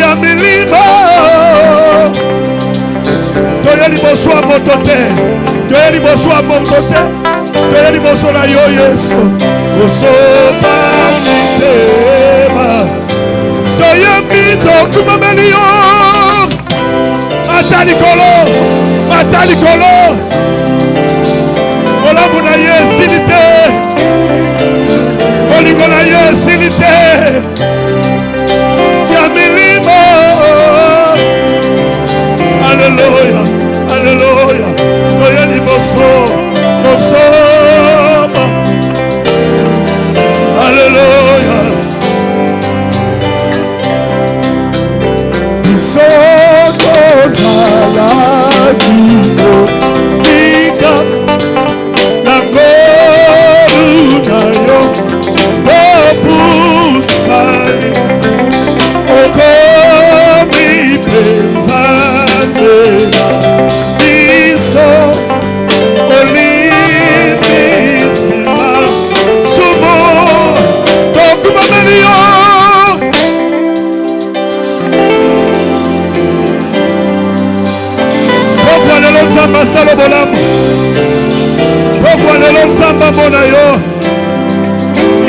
ya milima toya liboso ya moto te toya liboso ya moto te toya liboso na yo Yesu osopa mitema toyembi tokumameli yo ata likolo olamu na ye esili te olingo na ye esili te ya milima. Alleluia, alleluia, toya liboso osopa alleluia. Isoko zalakino zika nangoru nayo popusali okomi penzanela iso olimisima sumo tokumameliyo pokwa lelo nzambe asala bolamu pokwa lelo nzambe amona yo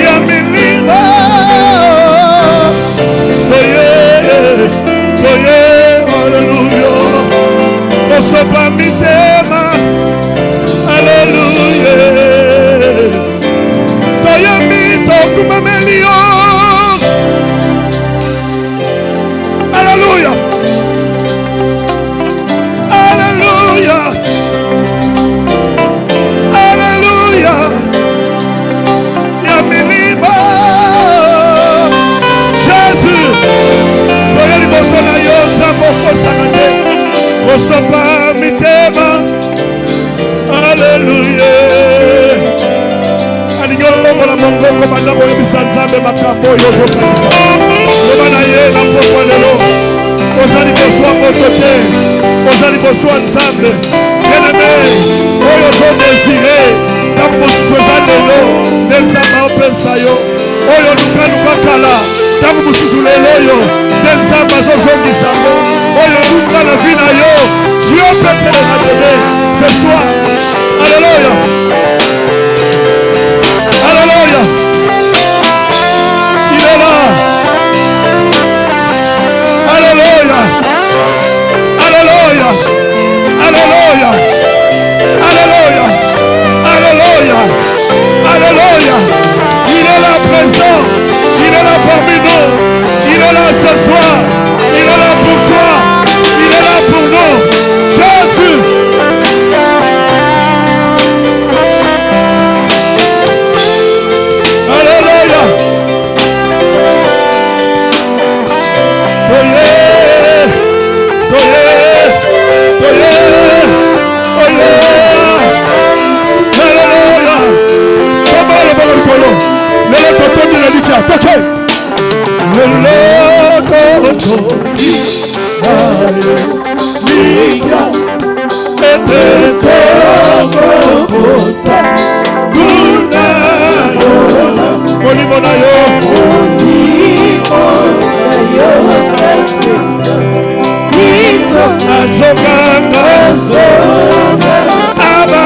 ya milima toye alleluya osopa mitema alleluya toyembi tokumameli yo alleluya alleluya alleluya ya milima Jésus toya liboso na yo nzambe okosaka te osopa mitema alleluya alingi olongola mongongo banda koyebisa nzambe makambo oyo ozokanisa loba na ye na pokwa lelo oza liboso ya moto te oza liboso ya nzambe bien-aimé oyo ozodesire ntango mosusu eza lelo nde nzambe aopesa yo oyo lukaluka kala ntango mosusu lelo oyo nde nzambe azozongisango oyo luka na vi na yo Dieu peut te le donner ce soir. Alléluia. Alléluia. Il est là. Alléluia. Alléluia. Alléluia. Alléluia. Alléluia. Alléluia. Il est là présent. Il est là parmi nous. Il est là ce soir. Il est là pour toi. Il est là pour nous. Jésus. Alléluia. Toye. Toye. Toye. Toye. Alléluia. Comment le bon colo? Le toto de la liqueur. Toke. Le toto. Liga ete torokota kuna lola olimo na yo niso azokanga aba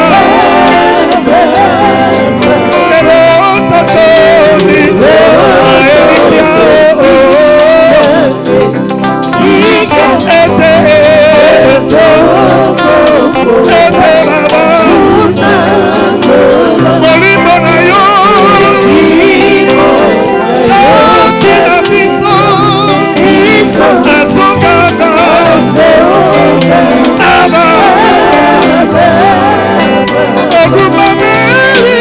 lelo tatoni aelikia ete baba molimo na yo atina fifo azokanga aba okumameli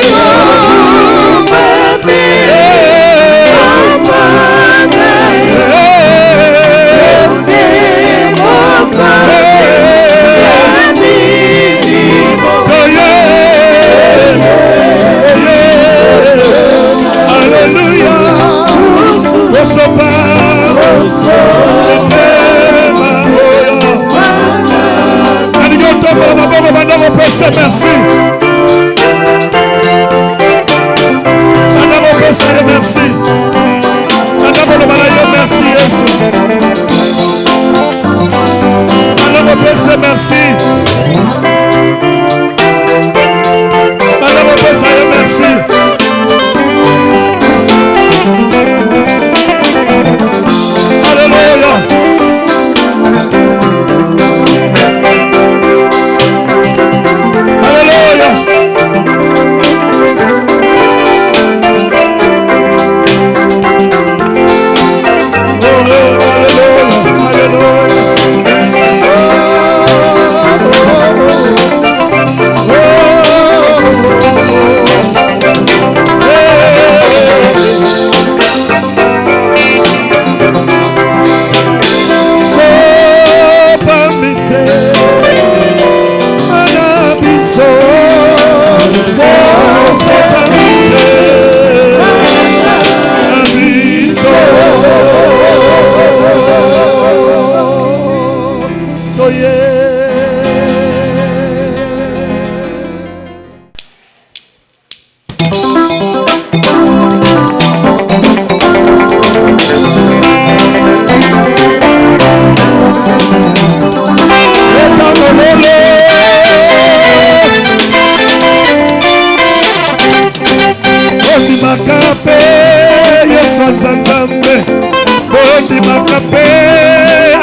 Alléluia.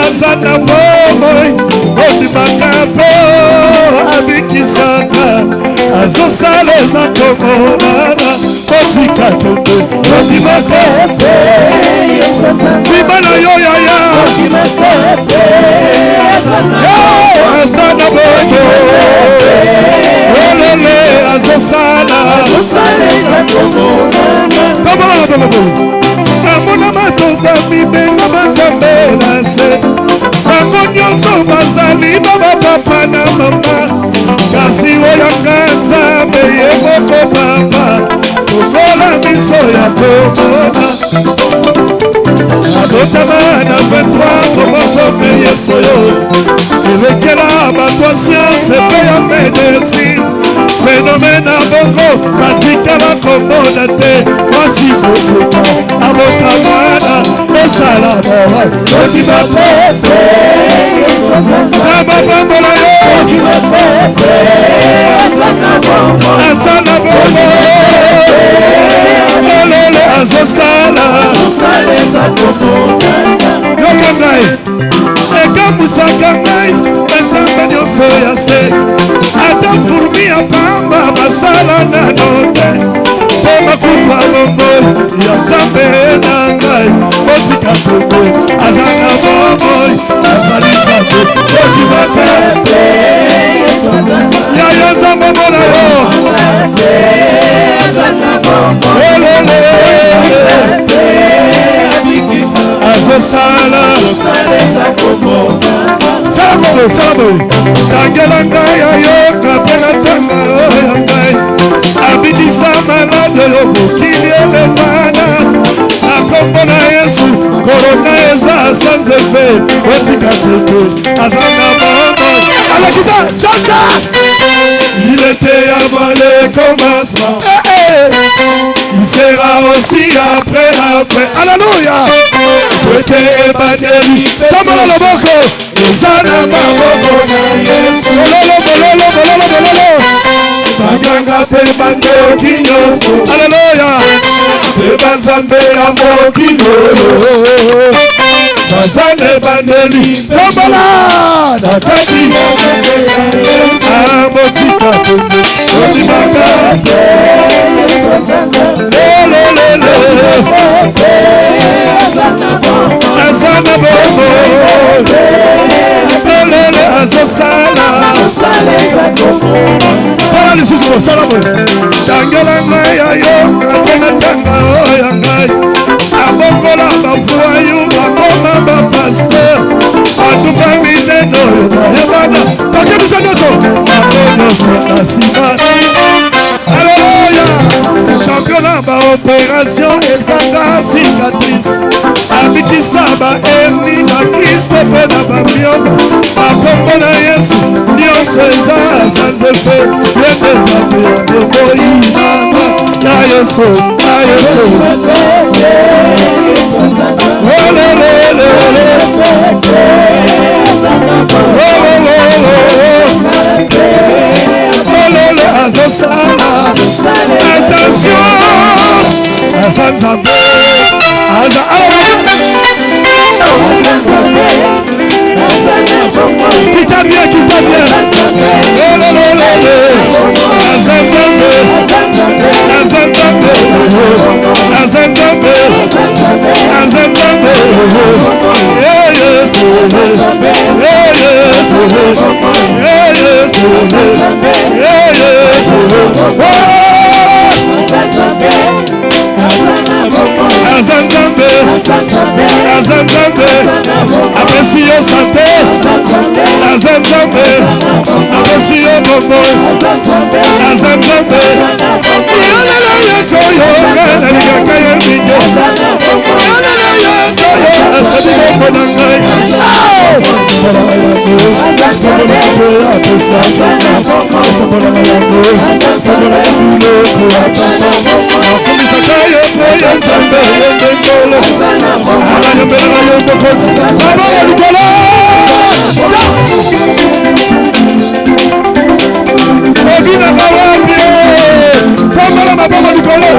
azana bomoi ondimaka mpo abikisaka azosala eza komonana otika tete ondimaka bima na yo yaya azana bomo olele azosala amona matoba mibenga banzambe na se bango nyonso bazali na bapapa na mama kasi oyanga nzambe ye moko papa kokola miso ya komona abotama na 23 komosome yeso yo elekela bato sianse mpe ya medecine fenomena bongo batikala komona te mwasi kosoka abotamana esala moa ondima pepe zamba pambola yo asala bongo olele azosala yoka ngai ekamusaka ngai banzambe nyonso ya se ata furmi ya pamba basala nano te mpo makuta bomoi ya nzambe na ngai otika kongo aza na bomoi azali nzambe okimaka yayo nzambe mona yo olele azosala salaboy tangela ngai ayoka mpe na ntanga oyo ngai abidisa malade oyo mokili elemana na kombo na yesu korona eza sans effet otika tete azanga bongo alakita sansa il était avant le commencement il sera aussi après la fin alléluia weke ebandeli tamala loboko ezana maboko na yesu bololo baganga mpe bandoki nyonso aleluya mpe banzambe ya mokili bazana ebandeli tamala na kati ya motika ondimaka lelelele azana bongo lelele azosala sala lisusu kosala boye tangela ngai ayo kape na tanga oyo ngai abongola bafuayu bakoma bapaster atuka minene oyo bayebana take biso nyonso bango nyonso na nsima aleluya championa baopération ezanga cicatrice abikisa baerni na kristo mpe na bamioma akombo na yesu nyonso eza sans effet yende nzambe ya bomoyinana na yesu olelelele olele azosala attention aza nzambe aza kita bien olelelele aza nzambe apesi yo sante aza nzambe apesi yo bombo aza nzambe yalela yesu oyo nalikaka ye mingi yalela yesu oyo asali bombo na ngai akomisaka yo mpo ye nzambe yendengolo alayembelaka yo mboko maboko likolo obinaka wapi tombola maboko likolo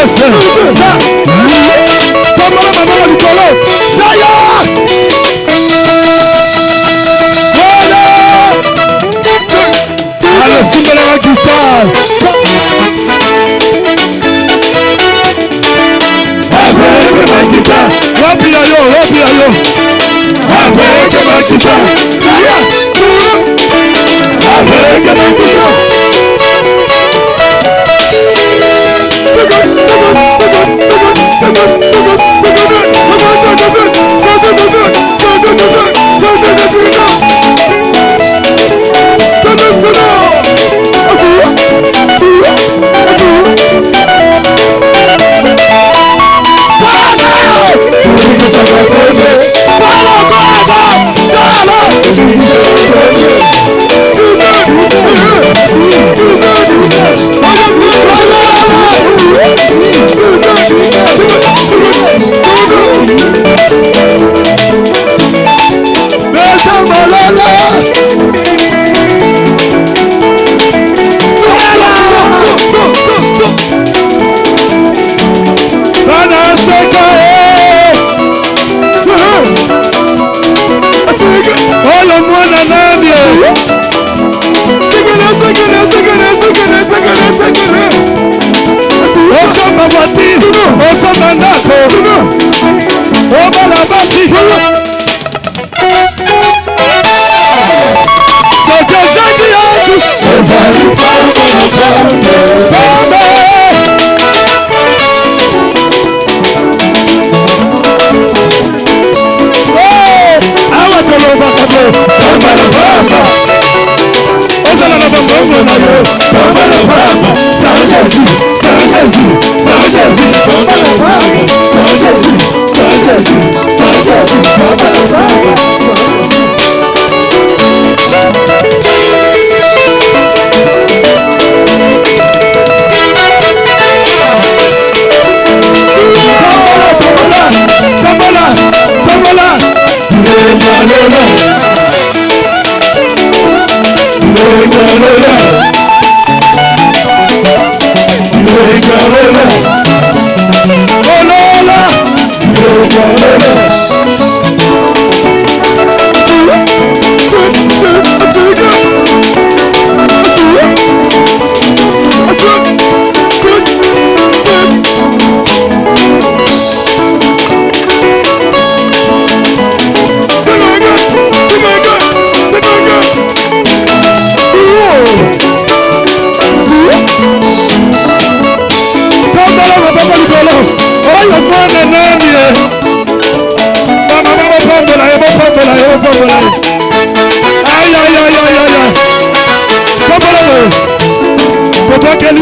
Jésus. Tombola maboko likolo. Zaya. Voilà. Allez, simbela la guitare. Avec ma guitare. Wapi ayo, wapi ayo. Avec ma guitare. Zaya. Avec ma guitare.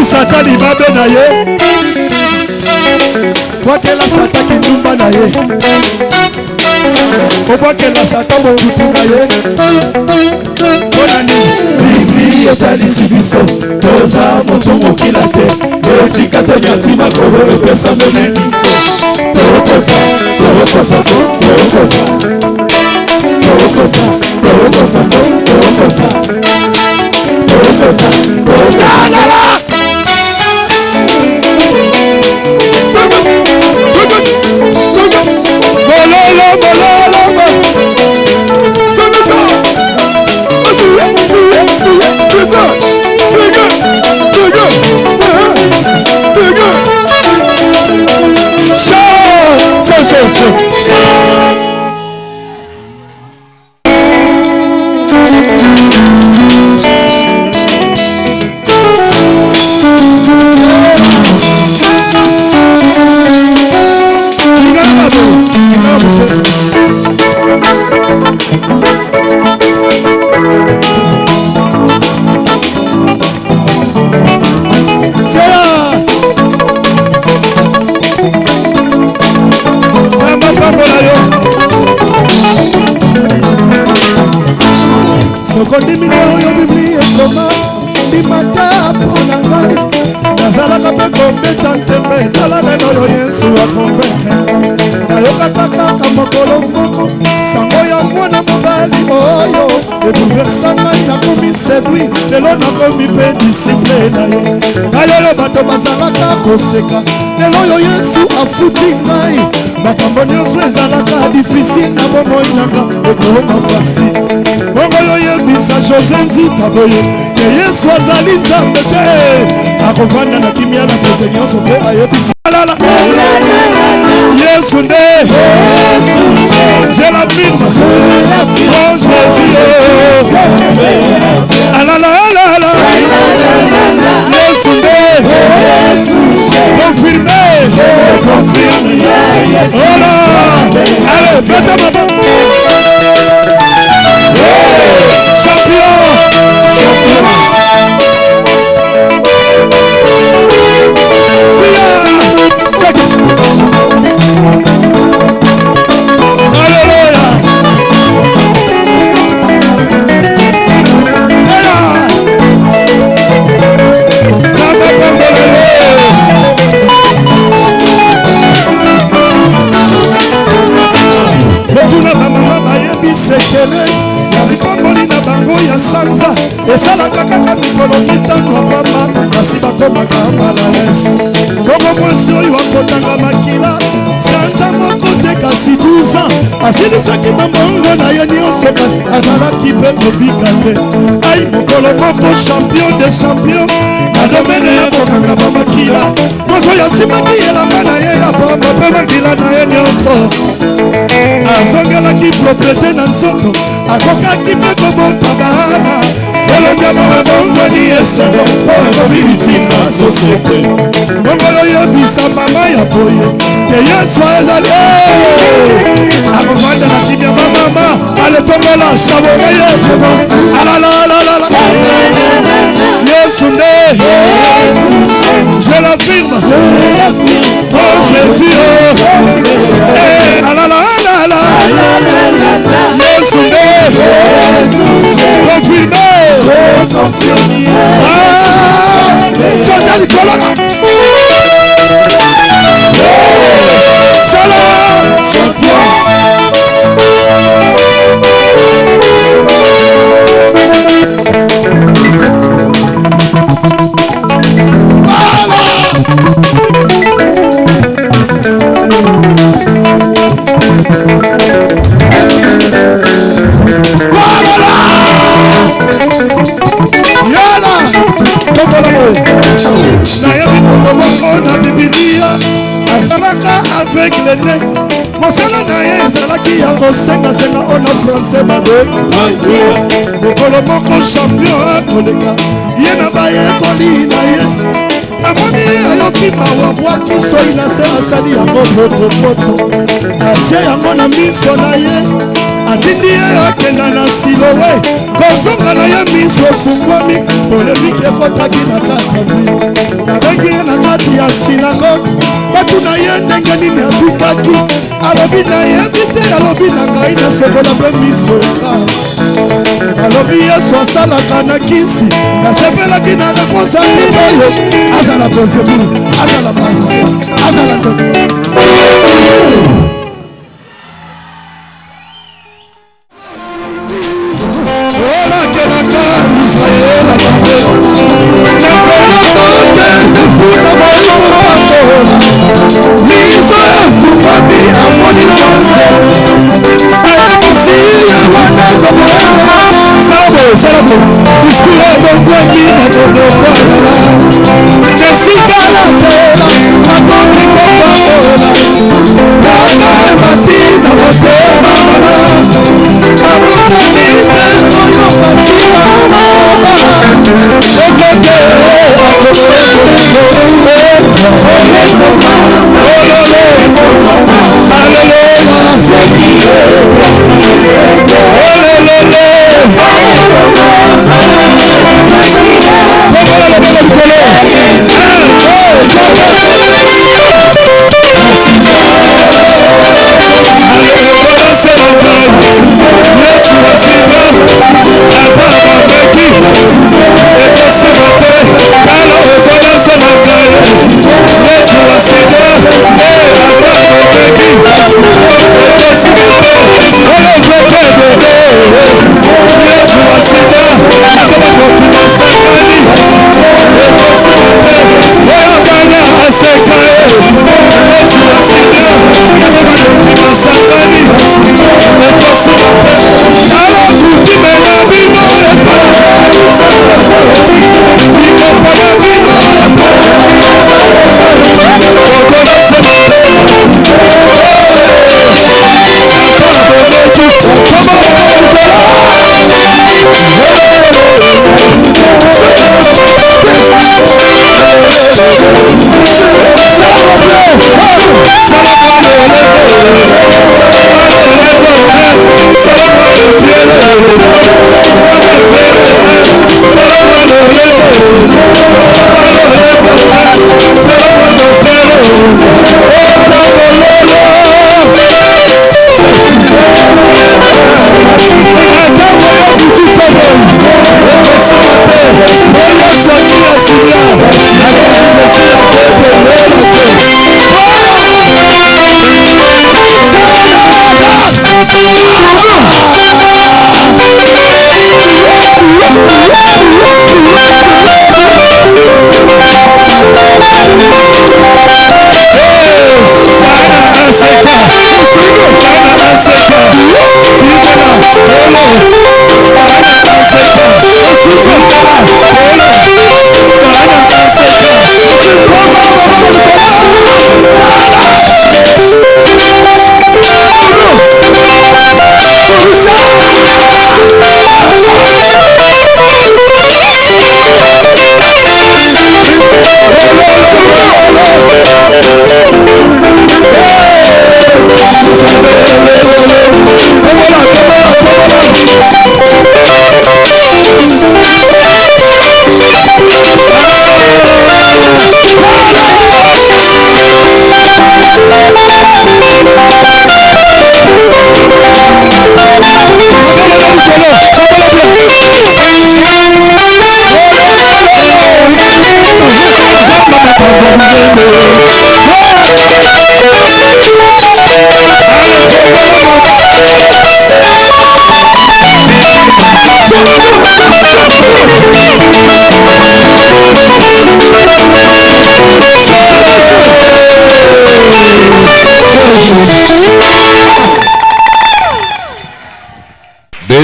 Satan ibabe na ye. Kwakela Satan kindumba na ye. Kwakela Satan bongutu na ye. Bonani Biblia etalisi biso toza moto mokila te. Esika tonyatima kobolo pesa moneniso. Tokota, tokota, tokota. Tokota, tokota, tokota. Tokota, tokota. Kondimine oyo Biblia ekoma ndimata mpona ngai nazalaka mpe kobeta ntembe etala neno oyo Yesu akonvaincre nayokaka kaka mokolo moko sango ya mwana mobali oyo ebouleversa ngai nakomi séduit lelo nakomi mpe disiple na ye ngai oyo bato bazalaka koseka lelo oyo yesu afuti ngai makambo nyonso ezalaka difficile na bomoi nanga ekoma fasi bongo oyo yebisa José Nzita boye ke yesu azali nzambe te akovanda na kimia na kote nyonso mpe ayebisa lala yesu nde je l'affirme oh Jésus alala alala yesu nde confirmé oh là allez bête maman champion sekele ya lipamboli na bango ya sanza esalaka kaka mikolo mitano apamba kasi bakomaka malalesi bongo mwasi oyo akotanga makila sanza moko te kasi 12 ans asilisaki bambongo na ye nyonso kasi azalaki mpe kobika te ai mokolo moko champion de champion na domene ya kokanga bamakila moso yasimaki elamba na ye ya pamba mpe makila na ye nyonso azongelaki propriété na nzoto akokaki mpe kobota bana elongi mabongoni esolo mpo akobiitima société bongo oyo yebisa mama ya boye te yesu ezali akovanda na kimia bamama aletombola sabore ye alalalalala yesu nde je l'affirme oh Jésus alalalalala yesu nde confirmé soka likoloka nayebi moto moko na bibilia azalaka avec le nez mosala na ye ezalaki ya kosengasenga o na francais babe mokolo moko champion akoleka ye na bayekoli na ye amoni ye ayoki mawa bwaki soi na se asali yango potopoto atie yango na miso na ye atindi ye akenda na silowe kozonga na ye miso efungwami polemike ekotaki na kati ya vi nabengi ye na kati ya sinagoge batuna ye ndenge nini abikaki alobi nayebi te alobi na ngai nasokola mpe miso yanga alobi yesu asalaka na kisi nasepelaki na reponse apepe oyo azala belzebul azala magicien azala ndo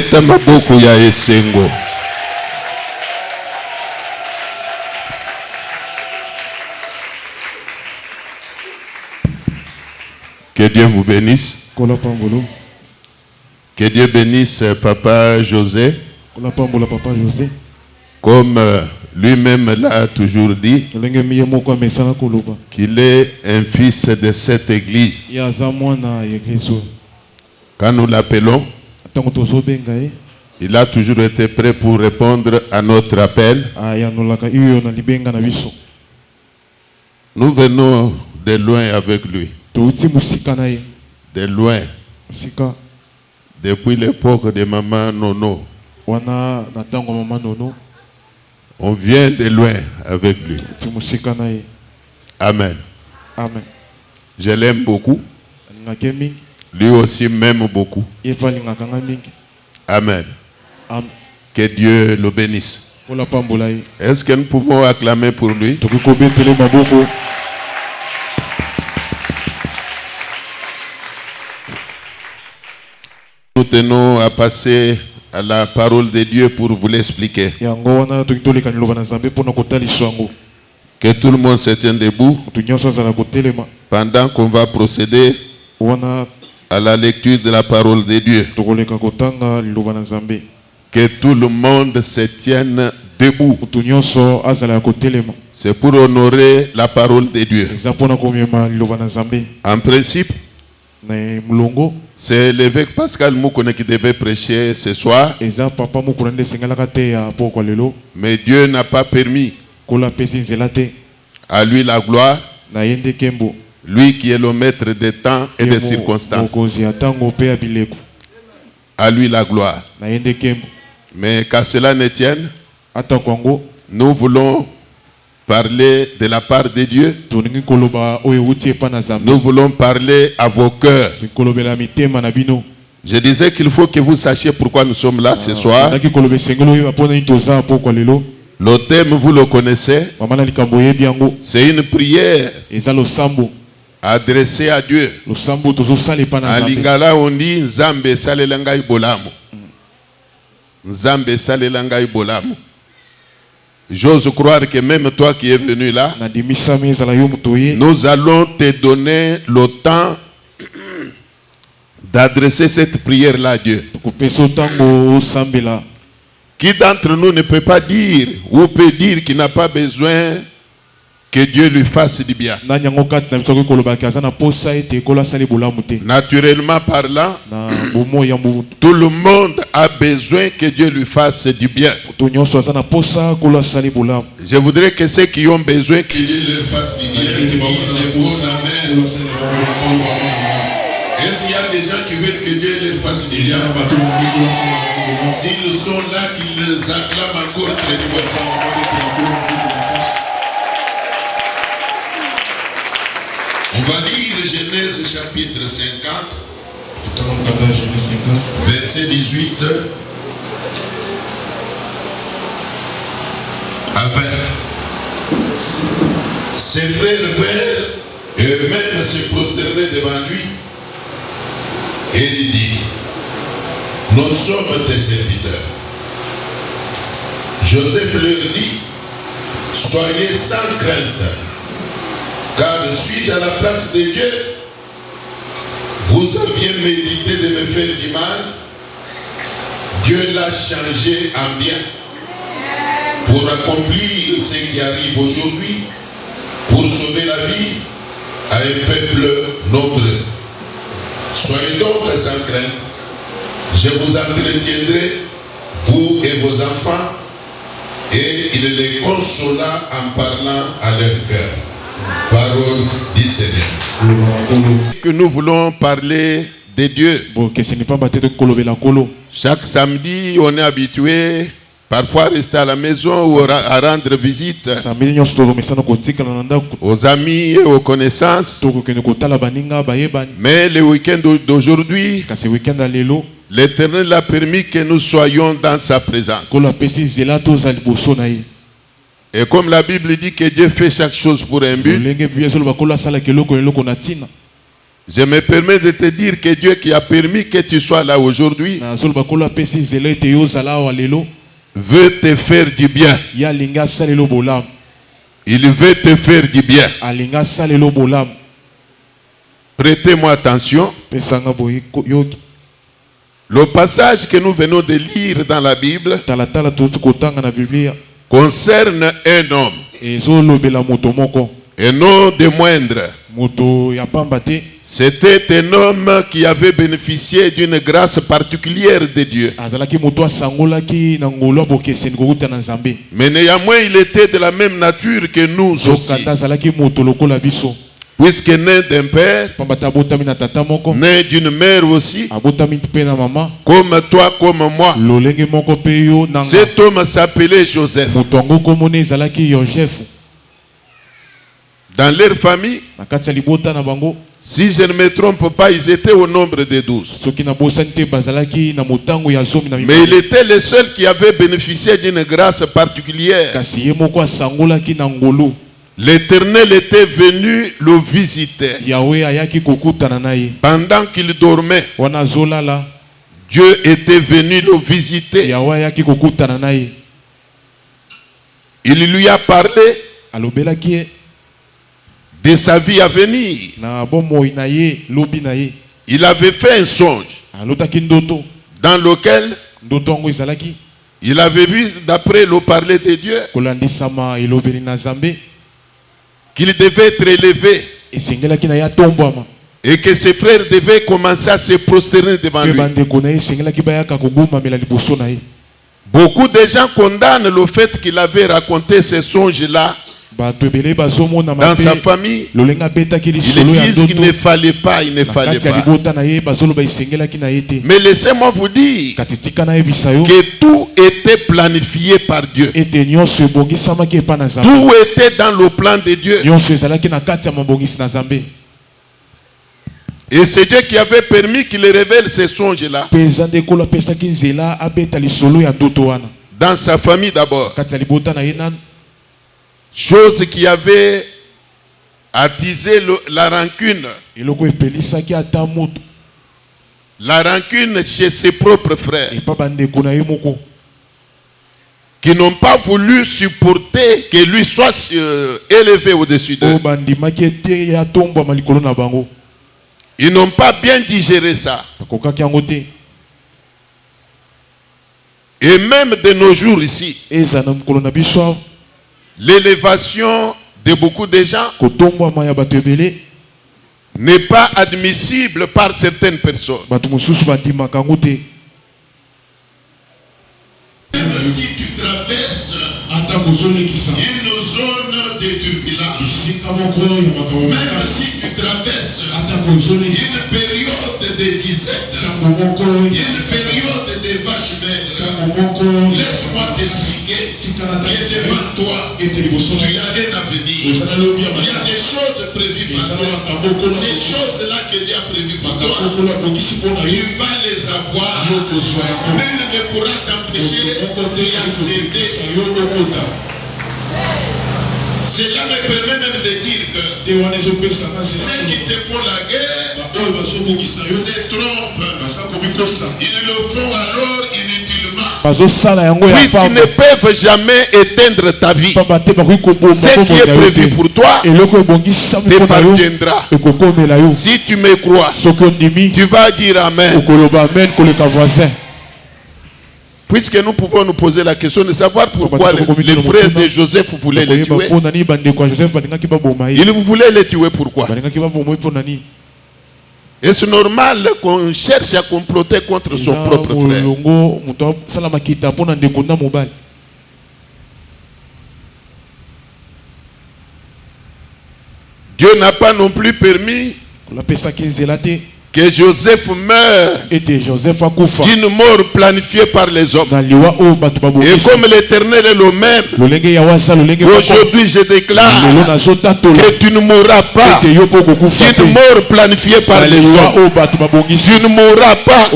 Beta maboko ya esengo. Que Dieu vous bénisse. Que Dieu bénisse Papa José. Comme lui-même l'a toujours dit, qu'il est un fils de cette église. Quand nous l'appelons, il a toujours été prêt pour répondre à notre appel. Nous venons de loin avec lui. De loin. Depuis l'époque de Maman Nono. On vient de loin avec lui. Amen. Amen. Je l'aime beaucoup. Lui aussi m'aime beaucoup. Amen. Que Dieu le bénisse. Est-ce que nous pouvons acclamer pour lui? Nous tenons à passer à la parole de Dieu pour vous l'expliquer. Que tout le monde se tienne debout pendant qu'on va procéder à la lecture de la parole de Dieu. Que tout le monde se tienne debout. C'est pour honorer la parole de Dieu. En principe, c'est l'évêque Pascal Moukone qui devait prêcher ce soir. Mais Dieu n'a pas permis. À lui la gloire. Lui qui est le maître des temps et des circonstances. À lui la gloire. Mais qu'à cela ne tienne, nous voulons parler de la part de Dieu. Nous voulons parler à vos cœurs. Je disais qu'il faut que vous sachiez pourquoi nous sommes là ce soir. Le thème, vous le connaissez. C'est une prière adressée à Dieu. À Lingala, on dit Nzambe salelangai bolamu. Nzambe salelangai bolamu. J'ose croire que même toi qui es venu là, nous allons te donner le temps d'adresser cette prière-là à Dieu. Qui d'entre nous ne peut pas dire ou peut dire qu'il n'a pas besoin que Dieu lui fasse du bien? Naturellement parlant, tout le monde a besoin que Dieu lui fasse du bien. Je voudrais que ceux qui ont besoin que Dieu leur fasse du bien disent bon amen. Est-ce qu'il y a des gens qui veulent que Dieu leur fasse du bien? S'ils sont là, qu'ils les acclament encore très fort. On va lire Genèse chapitre 50, verset 18 à 20. Ses frères pères eux-mêmes se prosternaient devant lui et il dit: nous sommes tes serviteurs. Joseph leur dit: soyez sans crainte, car suis-je à la place de Dieu? Vous aviez médité de me faire du mal, Dieu l'a changé en bien pour accomplir ce qui arrive aujourd'hui, pour sauver la vie à un peuple nombreux. Soyez donc sans crainte, je vous entretiendrai, vous et vos enfants. Et il les consola en parlant à leur cœur. Parole du Seigneur. Que nous voulons parler de Dieu. Chaque samedi, on est habitué parfois à rester à la maison ou à rendre visite aux amis et aux connaissances. Mais le week-end d'aujourd'hui, l'Éternel a permis que nous soyons dans sa présence. Et comme la Bible dit que Dieu fait chaque chose pour un but, Je me permets de te dire que Dieu qui a permis que tu sois là aujourd'hui veut te faire du bien. Il veut te faire du bien. Prêtez-moi attention. Le passage que nous venons de lire dans la Bible concerne un homme. Et non des moindres. C'était un homme qui avait bénéficié d'une grâce particulière de Dieu. Mais néanmoins, il était de la même nature que nous aussi. Puisque né d'un père, né d'une mère aussi, comme toi, comme moi. Cet homme s'appelait Joseph. Dans leur famille, si je ne me trompe pas, ils étaient au nombre de 12. Mais il était le seul qui avait bénéficié d'une grâce particulière. L'Éternel était venu le visiter. Pendant qu'il dormait, Dieu était venu le visiter. Il lui a parlé de sa vie à venir. Il avait fait un songe dans lequel il avait vu, d'après le parler de Dieu, qu'il devait être élevé et que ses frères devaient commencer à se prosterner devant lui. Beaucoup de gens condamnent le fait qu'il avait raconté ce songe-là dans sa famille. Ils disent qu'il ne fallait pas, il ne fallait pas. Mais laissez-moi vous dire que tout était planifié par Dieu. Tout était dans le plan de Dieu. Et c'est Dieu qui avait permis qu'il révèle ces songes-là dans sa famille d'abord. Chose qui avait attisé la rancune. La rancune chez ses propres frères, qui n'ont pas voulu supporter que lui soit élevé au-dessus d'eux. Ils n'ont pas bien digéré ça. Et même de nos jours ici, l'élévation de beaucoup de gens n'est pas admissible par certaines personnes. Même si tu traverses une zone de turbulence, même si tu traverses une période de disette, une période de vaches maigres, laisse-moi t'expliquer que devant toi, tu as un avenir. Il y a des choses prévues par toi. Ces choses-là que Dieu a prévues pour toi, tu vas les avoir. Nul ne pourra t'empêcher d'y accéder. Cela me permet même de dire que ceux qui te font la guerre se trompent. Ils le font alors inutilement. Puisqu'ils ne peuvent jamais éteindre ta vie. Ce qui est prévu pour toi te parviendra. Si tu me crois, tu vas dire Amen. Puisque nous pouvons nous poser la question de savoir pourquoi les frères de Joseph voulaient les tuer. Ils voulaient les tuer pourquoi? Est-ce normal qu'on cherche à comploter contre son propre frère? Dieu n'a pas non plus permis que Joseph meurt d'une mort planifiée par les hommes. Et comme l'Éternel est le même, aujourd'hui je déclare que tu ne mourras pas d'une mort planifiée par les hommes. Tu ne mourras pas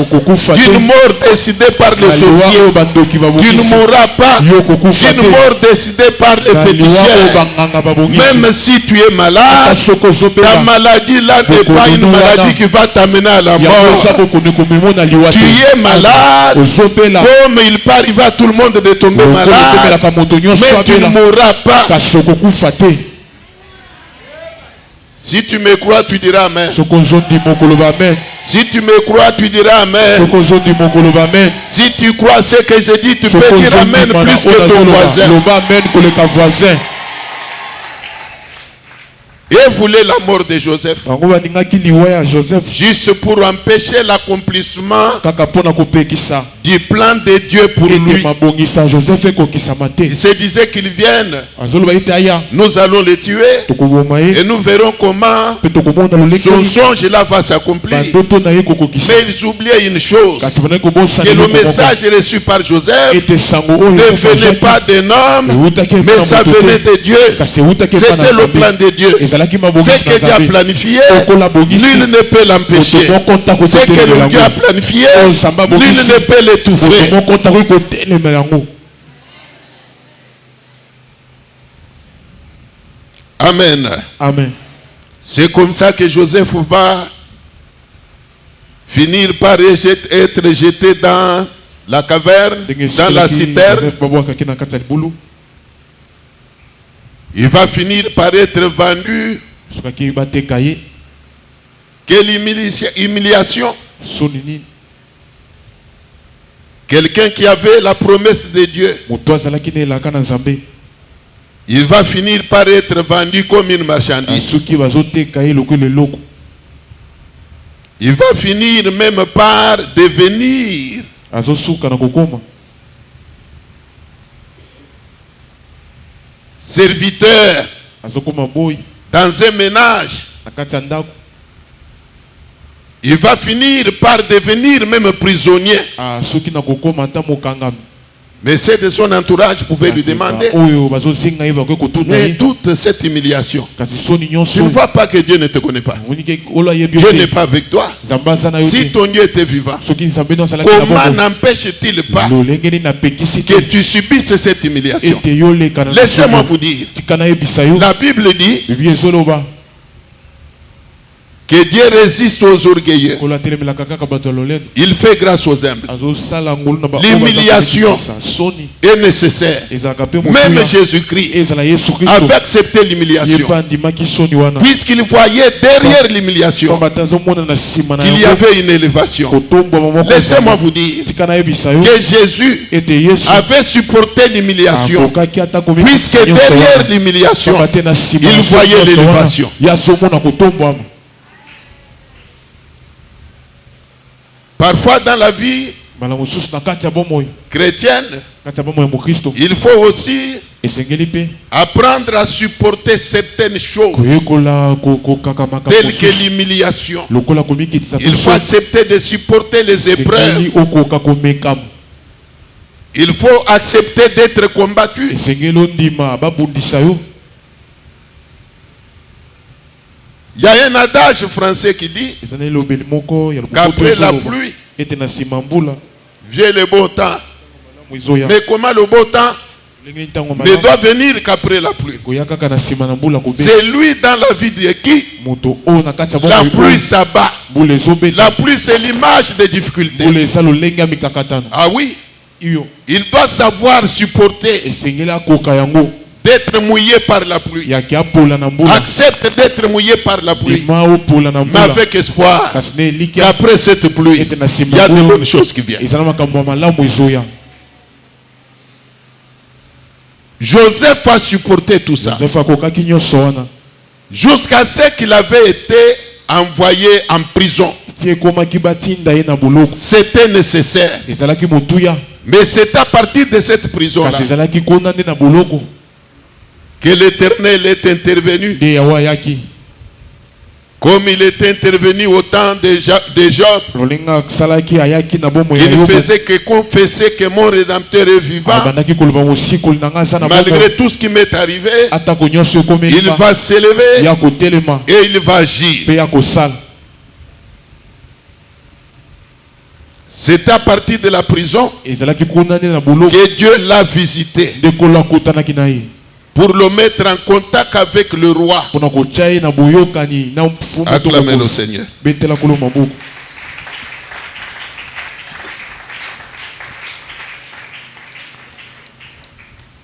d'une mort décidée par les sorciers. Tu ne mourras pas d'une mort décidée par les féticheurs. Même si tu es malade, ta maladie là n'est pas une maladie qui va t'amener à la mort. Tu es malade, comme il peut arriver à tout le monde de tomber malade, mais tu ne mourras pas. Si tu me crois, tu diras Amen. Si tu me crois, tu diras Amen. Si tu crois ce que je dis, tu peux dire Amen plus que ton voisin. Et voulait la mort de Joseph, juste pour empêcher l'accomplissement du plan de Dieu pour lui. Il se disait qu'il vienne, nous allons le tuer et nous verrons comment son songe là va s'accomplir. Mais ils oubliaient une chose, que le message reçu par Joseph ne venait pas d'un homme, mais ça venait de Dieu. C'était le plan de Dieu. Ce que Dieu a planifié, nul ne peut l'empêcher. Ce que Dieu a planifié, nul ne peut l'étouffer. Amen. Amen. C'est comme ça que Joseph va finir par être jeté dans la caverne, dans la citerne. Il va finir par être vendu. Quelle humiliation. Quelqu'un qui avait la promesse de Dieu, il va finir par être vendu comme une marchandise. Il va finir même par devenir serviteur dans un ménage. Il va finir par devenir même prisonnier. Mais ceux de son entourage pouvaient lui demander, mais toute cette humiliation, tu ne vois pas que Dieu ne te connaît pas. Dieu n'est pas avec toi. Si ton Dieu était vivant, comment n'empêche-t-il pas que tu subisses cette humiliation? Laissez-moi vous dire, la Bible dit que Dieu résiste aux orgueilleux. Il fait grâce aux humbles. L'humiliation est nécessaire. Même Jésus-Christ avait accepté l'humiliation, puisqu'il voyait derrière l'humiliation qu'il y avait une élévation. Laissez-moi vous dire que Jésus avait supporté l'humiliation, puisque derrière l'humiliation il voyait l'élévation. Parfois dans la vie chrétienne, il faut aussi apprendre à supporter certaines choses telles que l'humiliation. Il faut accepter de supporter les épreuves. Il faut accepter d'être combattu. Il y a un adage français qui dit qu'après la pluie vient le beau temps. Mais comment le beau temps ne doit venir qu'après la pluie? C'est lui dans la vie de qui la pluie s'abat. La pluie, c'est l'image des difficultés. Ah oui, il doit savoir supporter d'être mouillé par la pluie. Accepte d'être mouillé par la pluie, mais avec espoir qu'après cette pluie, il y a de bonnes choses qui viennent. Joseph a supporté tout ça jusqu'à ce qu'il avait été envoyé en prison. C'était nécessaire. Mais c'est à partir de cette prison-là que l'Éternel est intervenu Comme il est intervenu au temps de Job, il faisait que confesser que mon Rédempteur est vivant. Malgré tout ce qui m'est arrivé, il va s'élever et il va agir. C'est à partir de la prison que Dieu l'a visité pour le mettre en contact avec le roi. Acclamez le Seigneur.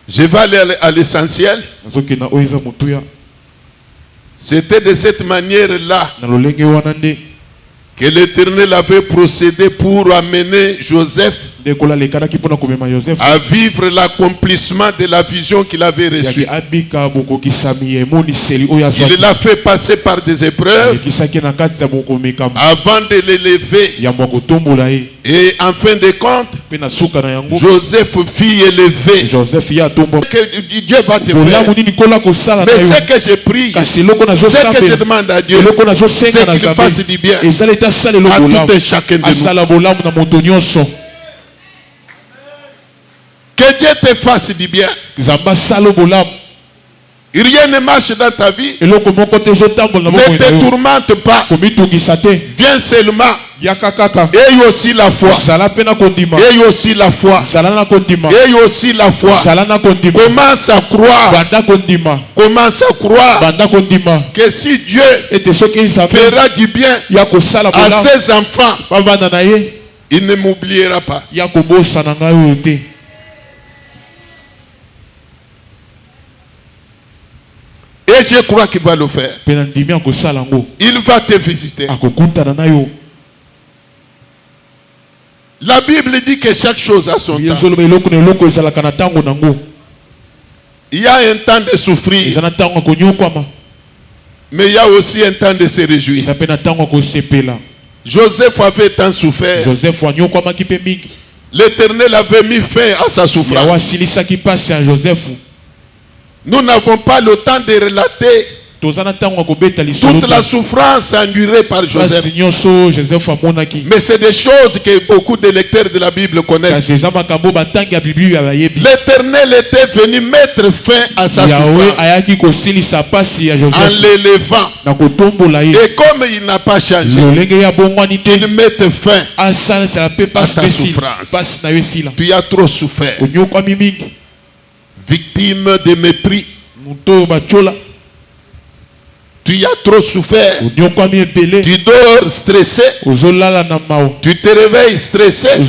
Je vais aller à l'essentiel. C'était de cette manière-là que l'Éternel avait procédé pour amener Joseph à vivre l'accomplissement de la vision qu'il avait reçue. Il l'a fait passer par des épreuves avant de l'élever. Et en fin de compte, Joseph fut élevé. Que Dieu va te faire. Mais ce que je prie, ce que je demande à Dieu, c'est qu'il fasse du bien à tout et chacun de nous. Que Dieu te fasse du bien. Rien ne marche dans ta vie. Ne te tourmente pas. Viens seulement. Et aussi la foi. Et aussi la foi. Et aussi la foi. Commence à croire. Commence à croire que si Dieu fera du bien à ses enfants, il ne m'oubliera pas. Et je crois qu'il va le faire. Il va te visiter. La Bible dit que chaque chose a son temps. Il y a un temps de souffrir, mais il y a aussi un temps de se réjouir. Joseph avait tant souffert. L'Éternel avait mis fin à sa souffrance. Nous n'avons pas le temps de relater toute la souffrance endurée par Joseph. Mais c'est des choses que beaucoup de lecteurs de la Bible connaissent. L'Éternel était venu mettre fin à sa souffrance en l'élevant. Et comme il n'a pas changé, il met fin à sa souffrance. Tu as trop souffert. Victime de mépris. Tu as trop souffert. Tu dors stressé. Tu te réveilles stressé. Tu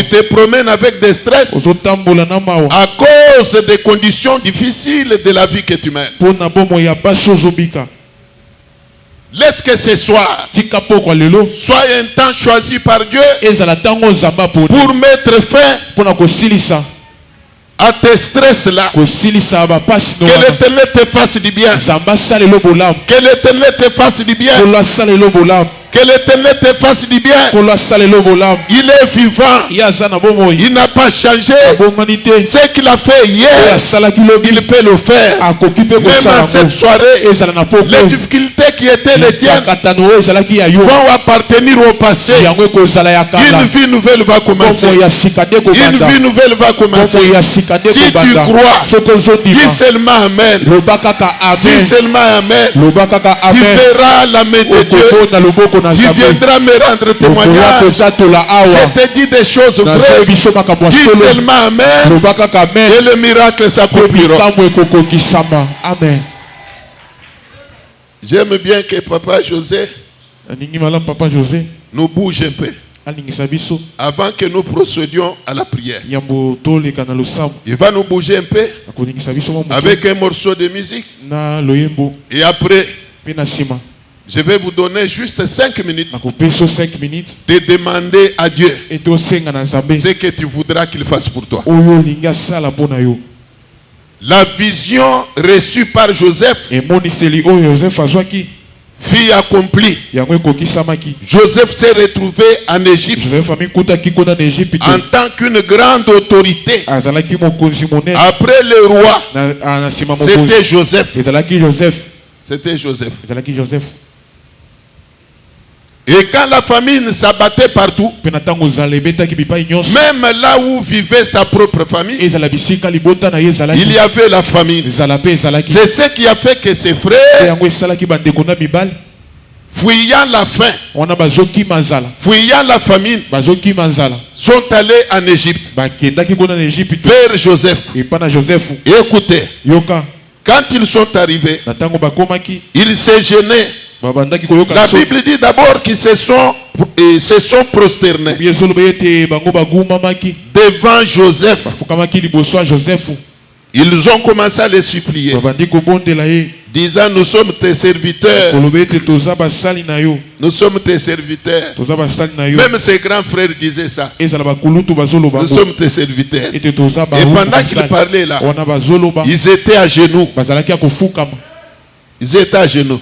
te promènes avec des stress à cause des conditions difficiles de la vie que tu mènes. Laisse que ce soir soit un temps choisi par Dieu pour mettre fin à tes stress là. Que l'Éternel te fasse du bien. Que l'Éternel te fasse du bien. Que l'Éternel te fasse du bien. Il est vivant. Il n'a pas changé. Ce qu'il a fait hier, il peut le faire. Même en cette soirée, les difficultés qui étaient les tiennes vont appartenir au passé. Une vie nouvelle va commencer. Une vie nouvelle va commencer. Si tu crois, dis seulement Amen. Dis seulement Amen. Tu verras la main de Dieu. Tu viendras me rendre témoignage. Je te dis des choses vraies. Dis seulement Amen. Et le miracle s'accomplira. Amen. J'aime bien que Papa José nous bouge un peu avant que nous procédions à la prière. Il va nous bouger un peu avec un morceau de musique. Et après, je vais vous donner juste 5 minutes de demander à Dieu ce que tu voudras qu'il fasse pour toi. La vision reçue par Joseph fut accomplie. Joseph s'est retrouvé en Égypte en tant qu'une grande autorité. Après le roi, c'était Joseph. C'était Joseph. Et quand la famine s'abattait partout, même là où vivait sa propre famille, il y avait la famine. C'est ce qui a fait que ses frères, fuyant la faim, fuyant la famine, sont allés en Égypte vers Joseph. Et écoutez, quand ils sont arrivés, ils se gênaient. La Bible dit d'abord qu'ils se sont prosternés devant Joseph. Ils ont commencé à les supplier, disant: nous sommes tes serviteurs. Nous sommes tes serviteurs. Même ses grands frères disaient ça. Nous sommes tes serviteurs. Et pendant qu'ils parlaient là, ils étaient à genoux. Ils étaient à genoux.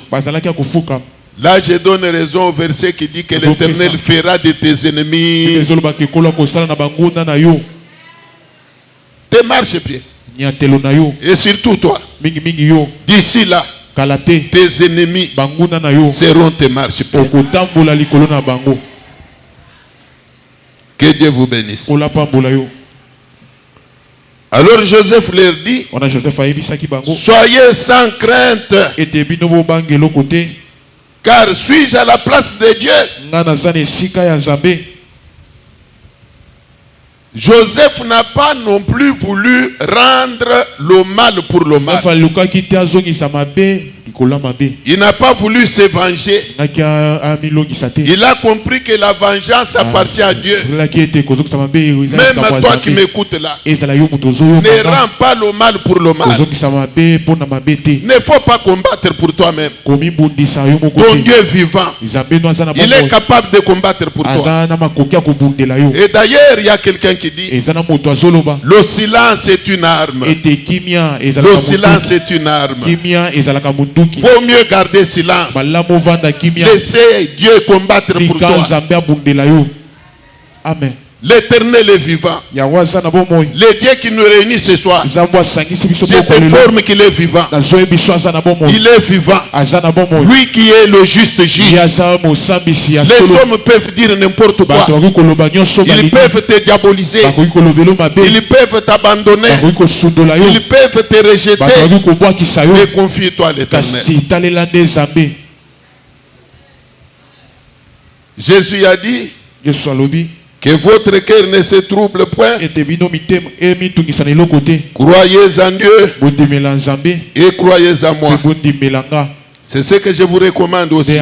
Là, je donne raison au verset qui dit que l'Éternel fera de tes ennemis tes marchepieds. Et surtout toi, d'ici là, tes ennemis seront tes marchepieds. Que Dieu vous bénisse. Alors Joseph leur dit: soyez sans crainte, car suis-je à la place de Dieu? Joseph n'a pas non plus voulu rendre le mal pour le mal. Il n'a pas voulu se venger. Il a compris que la vengeance appartient à Dieu. Même à toi qui m'écoutes là, ne rends pas le mal pour le mal. Il ne faut pas combattre pour toi-même. Ton Dieu vivant, il est capable de combattre pour toi. Et d'ailleurs, il y a quelqu'un qui dit: le silence est une arme. Le silence est une arme. Vaut mieux garder silence. Laissez Dieu combattre pour toi. Amen. L'Éternel est vivant. Le Dieu qui nous réunit ce soir, je t'informe qu'il est vivant. Il est vivant. Lui qui est le juste juge. Les hommes peuvent dire n'importe quoi. Ils peuvent te diaboliser. Ils peuvent t'abandonner. Ils peuvent te rejeter. Mais confie-toi à l'Éternel. Jésus a dit que votre cœur ne se trouble point. Croyez en Dieu et croyez en moi. C'est ce que je vous recommande aussi.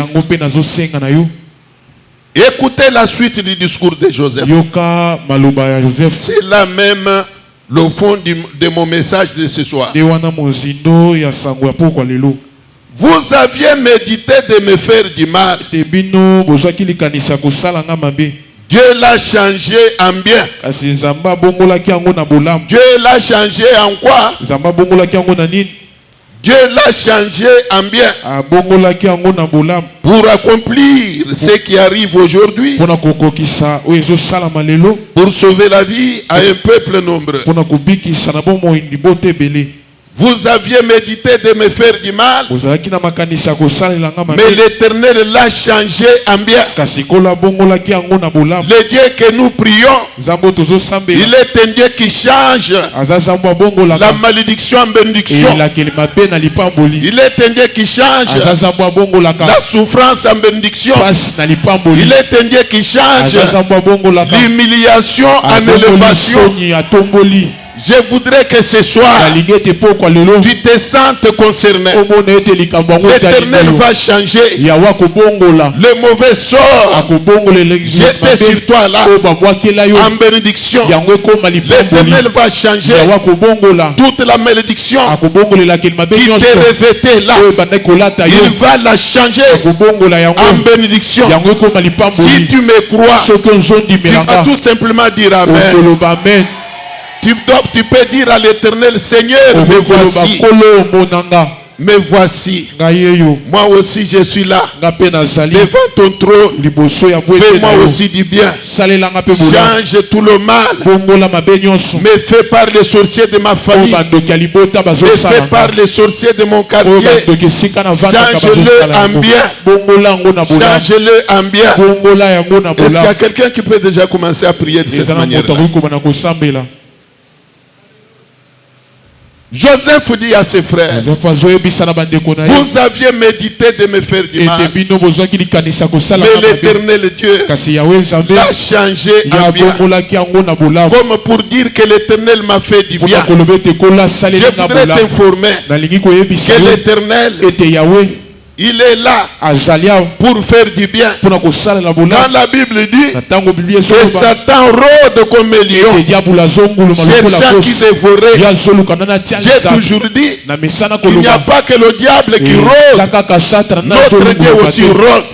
Écoutez la suite du discours de Joseph. C'est là même le fond de mon message de ce soir. Vous aviez médité de me faire du mal. Dieu l'a changé en bien. Dieu l'a changé en quoi? Dieu l'a changé en bien pour accomplir ce qui arrive aujourd'hui, pour sauver la vie à un peuple nombreux. Vous aviez médité de me faire du mal, mais l'Éternel l'a changé en bien. Le Dieu que nous prions, il est un Dieu qui change la malédiction en bénédiction. Il est un Dieu qui change la souffrance en bénédiction. Il est un Dieu qui change l'humiliation en élévation. Je voudrais que ce soir, tu te sentes concerné. L'Éternel va changer le mauvais sort jeté sur toi là en bénédiction. L'Éternel va changer toute la malédiction qui t'est revêtée là. Il va la changer en bénédiction. Si tu me crois, tu vas tout simplement dire Amen. Tu peux dire à l'Éternel: Seigneur, me voici. Mais voici, moi aussi je suis là, devant ton trône. Fais-moi aussi du bien. Change tout le mal. Me fais par les sorciers de ma famille. Me fais par les sorciers de mon quartier. Change-le en bien. Change-le en bien. Est-ce qu'il y a quelqu'un qui peut déjà commencer à prier de cette manière-là? Joseph dit à ses frères, vous aviez médité de me faire du mal, mais l'Éternel Dieu l'a changé en bien, comme pour dire que l'Éternel m'a fait du bien. Je voudrais t'informer que l'Éternel, il est là pour faire du bien. Quand la Bible dit que Satan rôde comme un lion, cherchant qui dévorait, j'ai toujours dit qu'il n'y a pas que le diable qui rôde, notre Dieu aussi rôde.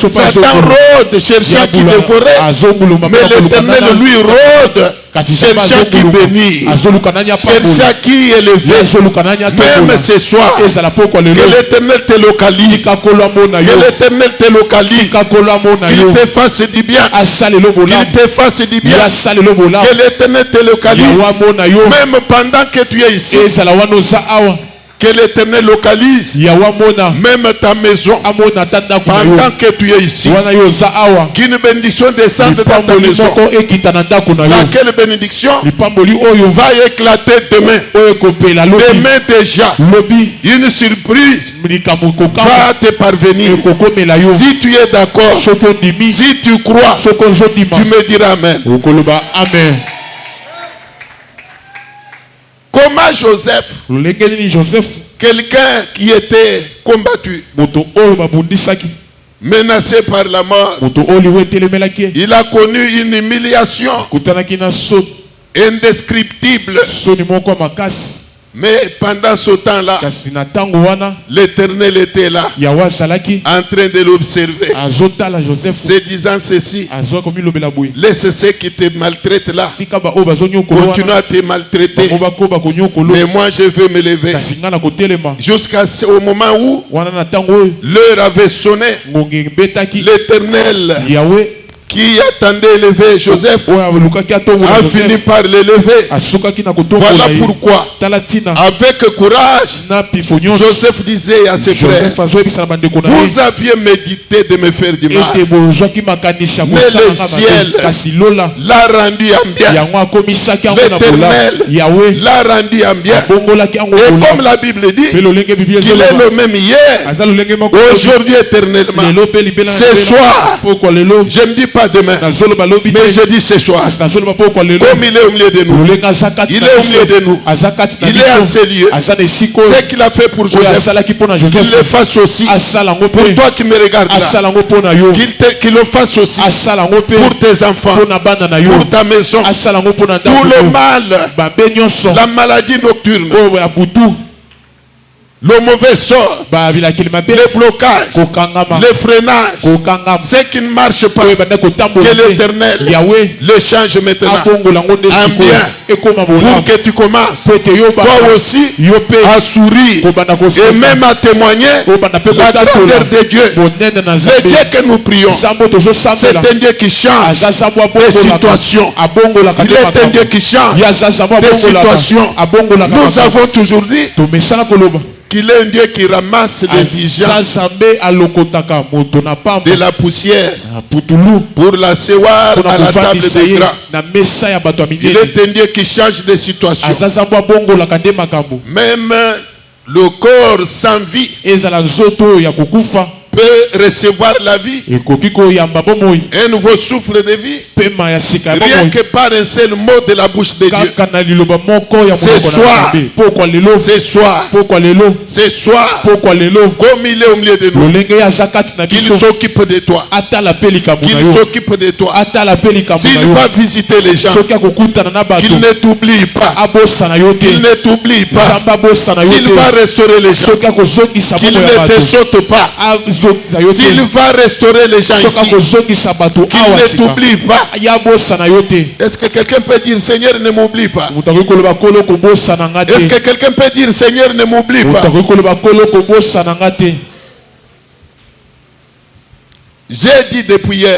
Satan rôde, cherchant qui dévorait, mais l'Éternel lui rôde, cherchant qui bénit, cherchant qui élevé. Même ce soir, que l'Éternel te localise, que l'Éternel te localise, qu'il te fasse du bien, qu'il te fasse du bien, que l'Éternel te localise, même pendant que tu es ici. Que l'Éternel localise même ta maison pendant que tu es ici. Qu'une bénédiction descende dans ta maison. Laquelle bénédiction va éclater demain. Demain déjà, une surprise va te parvenir. Si tu es d'accord, si tu crois, tu me diras Amen. Comment Joseph, quelqu'un qui était combattu, menacé par la mort, il a connu une humiliation indescriptible. Mais pendant ce temps-là, l'Éternel était là, en train de l'observer, se disant ceci: laisse ceux qui te maltraitent là continuer à te maltraiter, mais moi je veux me lever. Jusqu'au moment où l'heure avait sonné, l'Éternel qui attendait élever Joseph a fini par l'élever. Voilà pourquoi, avec courage, Joseph disait à ses frères, vous aviez médité de me faire du mal, mais le ciel l'a rendu en bien. L'Éternel l'a rendu en bien. Et comme la Bible dit qu'il est le même hier, aujourd'hui, éternellement. Ce soir, je ne dis pas demain, mais je dis ce soir, comme il est au milieu de nous, il est au milieu de nous, il est à ces lieux. Ce qu'il a fait pour Joseph, qu'il le fasse aussi pour toi qui me regardes là, qu'il le fasse aussi pour tes enfants, pour ta maison. Tout le mal, la maladie nocturne, le mauvais sort, le blocage, le freinage, ce qui ne marche pas, que l'Éternel le change maintenant en bien, pour que tu commences toi aussi à sourire et même à témoigner la grandeur de Dieu. Le Dieu que nous prions, c'est un Dieu qui change des situations. Il est un Dieu qui change des situations. Nous avons toujours dit qu'il est un Dieu qui ramasse les gens de la poussière pour la seoir à la table des grands. Il est un Dieu qui change des situations. Même le corps sans vie peut recevoir la vie, un nouveau souffle de vie, rien que par un seul mot de la bouche de Dieu. Ce soir, comme il est au milieu de nous, qu'il s'occupe de toi, qu'il s'occupe de toi. S'il va visiter les gens, qu'il ne t'oublie pas, qu'il ne t'oublie pas. S'il va restaurer les gens, qu'il ne te saute pas. S'il va restaurer les gens ici, qu'il ne t'oublie pas. Est-ce que quelqu'un peut dire Seigneur ne m'oublie pas? Est-ce que quelqu'un peut dire Seigneur ne m'oublie pas? J'ai dit depuis hier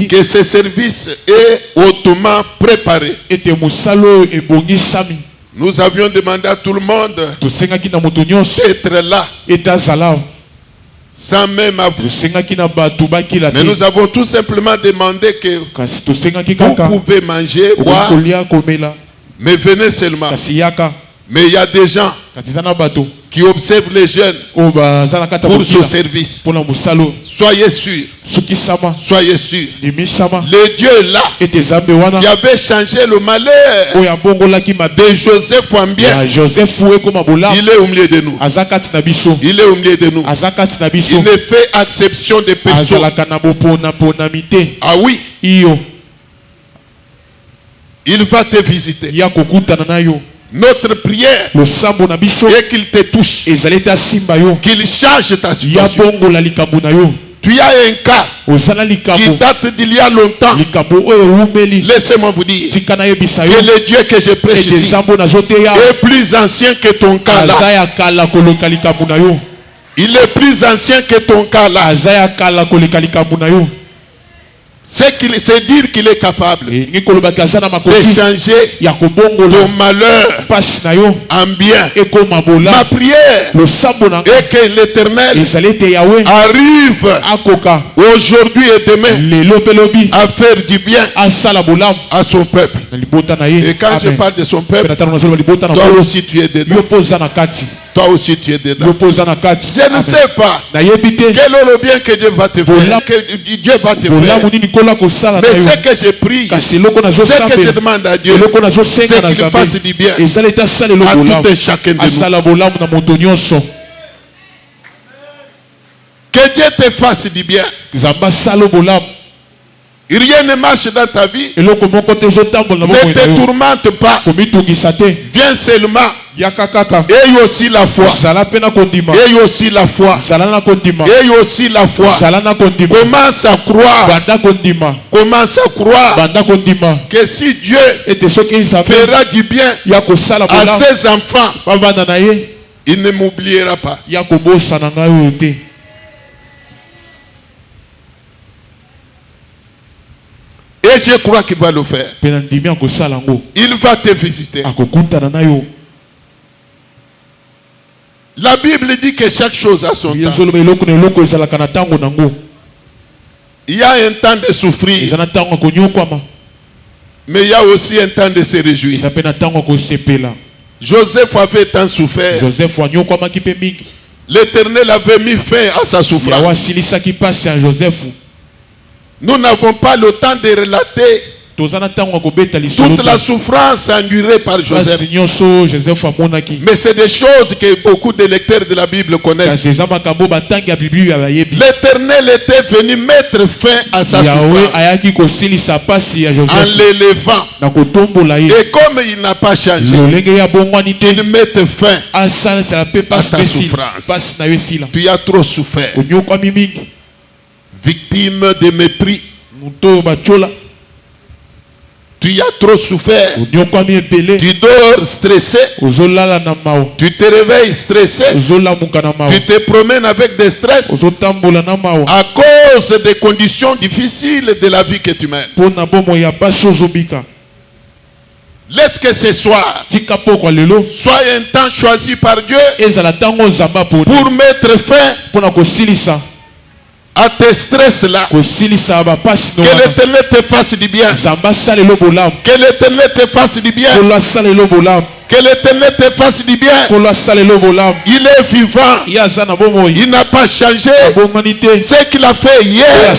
que ce service est hautement préparé. Nous avions demandé à tout le monde d'être là, sans même avoir. Mais nous avons tout simplement demandé que vous pouvez manger, boire, mais venez seulement. Mais il y a des gens qui observent les jeunes pour ce service. Soyez sûrs. Soyez sûrs. Le Dieu là qui avait changé le malheur de Joseph en bien, il est au milieu de nous. Il est au milieu de nous. Il ne fait exception de personne. Ah oui. Il va te visiter. Notre prière est qu'il te touche, qu'il change ta situation. Tu as un cas qui date d'il y a longtemps. Laissez-moi vous dire que le Dieu que je prêche ici est plus ancien que ton cas là. Il est plus ancien que ton cas là. C'est dire qu'il est capable de changer ton malheur en bien. Ma prière est que l'Éternel arrive aujourd'hui et demain à faire du bien à son peuple. Et quand je parle de son peuple, toi aussi tu es dedans. Toi aussi tu es dedans. Je ne sais pas quel est le bien que Dieu va te faire. Que Dieu va te faire. Mais ce que je prie, ce que je demande à Dieu, c'est qu'il fasse du bien à tout et chacun de nous. Que Dieu te fasse du bien. Rien ne marche dans ta vie. Ne te tourmente pas. Viens seulement. Et aussi la foi. Et aussi la foi. Et aussi la foi. Commence à croire. Commence à croire que si Dieu fera du bien à ses enfants, il ne m'oubliera pas. Et je crois qu'il va le faire. Il va te visiter. La Bible dit que chaque chose a son temps. Il y a un temps de souffrir, mais il y a aussi un temps de se réjouir. Joseph avait tant souffert. L'Éternel avait mis fin à sa souffrance. Nous n'avons pas le temps de relater toute la souffrance endurée par Joseph. Mais c'est des choses que beaucoup de lecteurs de la Bible connaissent. L'Éternel était venu mettre fin à sa souffrance en l'élevant. Et comme il n'a pas changé, il met fin à ta souffrance. Tu as trop souffert. Victime de mépris. Tu as trop souffert. Tu dors stressé. Tu te réveilles stressé. Tu te promènes avec des stress à cause des conditions difficiles de la vie que tu mènes. Laisse que ce soir soit un temps choisi par Dieu pour mettre fin à tes stress là. Que l'Éternel te fasse du bien. Que l'Éternel te fasse du bien. Que l'Éternel te fasse du bien. Il est vivant. Il n'a pas changé. Ce qu'il a fait hier,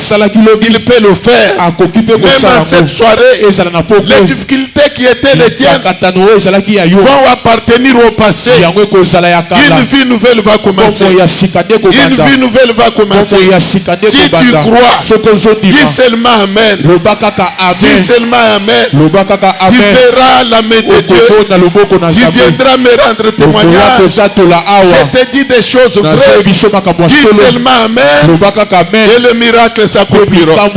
il peut le faire. Même en cette soirée, les difficultés qui étaient les tiennes vont appartenir au passé. Une vie nouvelle va commencer. Une vie nouvelle va commencer. Si tu crois, dis seulement Amen. Dis seulement Amen. Tu verras la main de Dieu Tu viendras me rendre témoignage. Je te dis des choses vraies. Dis seulement Amen. Et le miracle s'accomplira.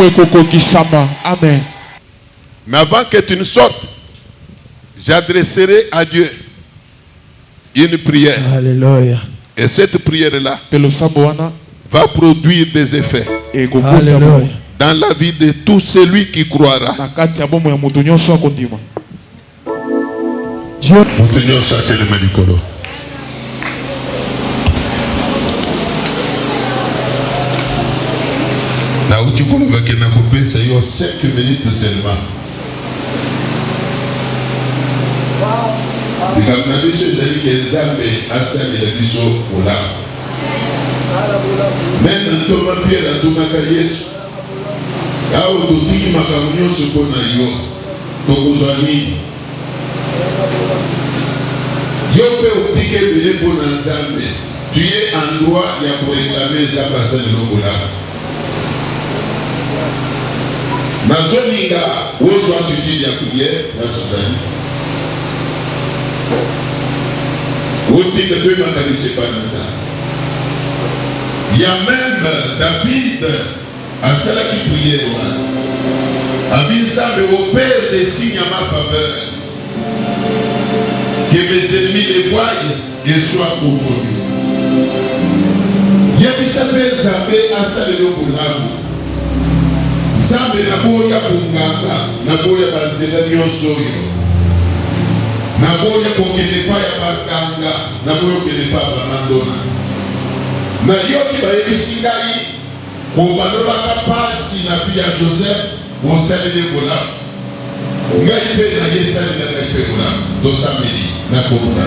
Amen. Mais avant que tu ne sortes, j'adresserai à Dieu une prière. Alléluia. Et cette prière-là va produire des effets. Alléluia. Dans la vie de tout celui qui croira. Là où tu connais que na coupé, c'est 5 minutes seulement. Et comme la mission, j'ai dit que les âmes assemblent la mission pour là. Même Thomas Pierre a tout ma Yesu. Là où tu dis que ma communion se connaît, tu as besoin. Yo peut piquer le bon ensemble. Tu es en droit, il y a pour réclamer ça parce que nous là. Nazoninga, où soit tu dis la prière, la soutane. Où tu ne peux pas t'aller pas dans ça. Il y a même David à celle qui priait. Abinsa me opère des signes à ma faveur. Que mes ennemis les voient et soient pour moi. Il y a qui s'appelle Zambé à celle de l'Oboulamu. Zambé na boya bunganga, na boya banzela nyonsoyo. Na boya kokele pa ya bakanga, na boya kokele pa bamandona. Na yoki ba yebisingai, kobalola kapasi na pia Joseph, mosali de bola. Ngai pe na yesali na ngai pe bola, do samedi na komuna.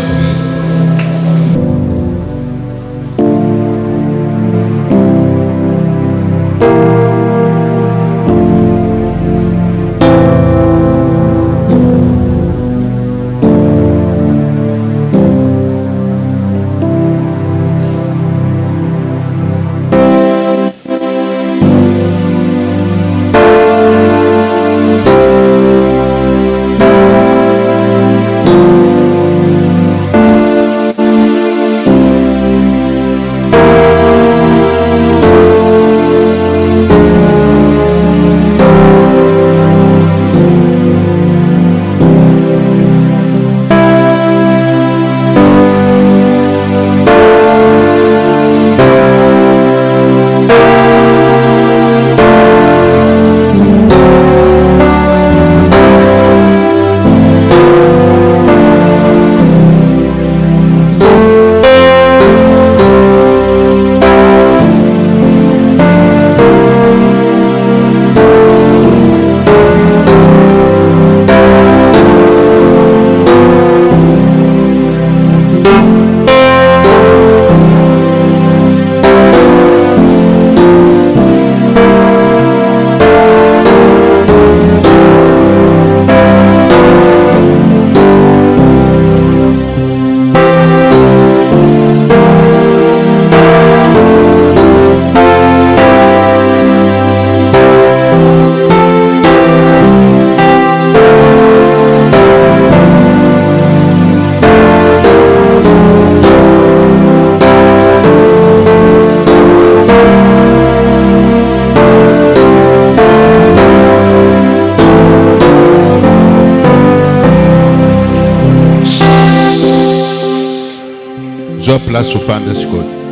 Place au fan de Scott.